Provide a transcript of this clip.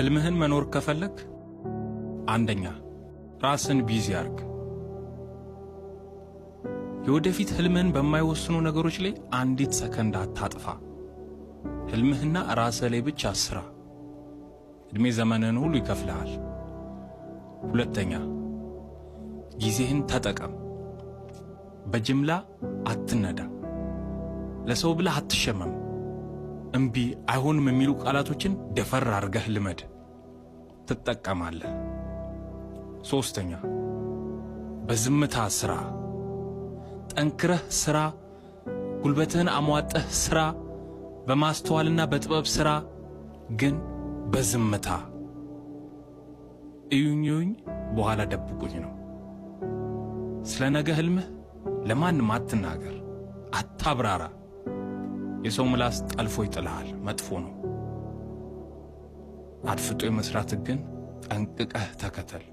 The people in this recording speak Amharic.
ህልምህን መኖር ከፈለክ አንደኛ ራስን ቢዚ አርግ። የወደፊት ህልምህን በማይወስኑ ነገሮች ላይ አንዲት ሰከንድ አታጥፋ። ህልምህና ራስህ ላይ ብቻ ስራ። እድሜ ዘመንህን ሁሉ ይከፍልሃል። ሁለተኛ ጊዜህን ተጠቀም። በጅምላ አትነዳ። ለሰው ብለህ አትሸመም። እምቢ አይሆንም የሚሉ ቃላቶችን ደፈር አርገህ ልመድ፣ ትጠቀማለህ። ሶስተኛ በዝምታ ስራ። ጠንክረህ ስራ፣ ጉልበትህን አሟጠህ ስራ፣ በማስተዋልና በጥበብ ስራ፣ ግን በዝምታ። እዩኝ በኋላ ደብቁኝ ነው። ስለ ነገ ህልምህ ለማንም አትናገር፣ አታብራራ። የሰው ምላስ ጠልፎ ይጥልሃል፣ መጥፎ ነው። አድፍጦ የመስራት ግን ጠንቅቀህ ተከተል።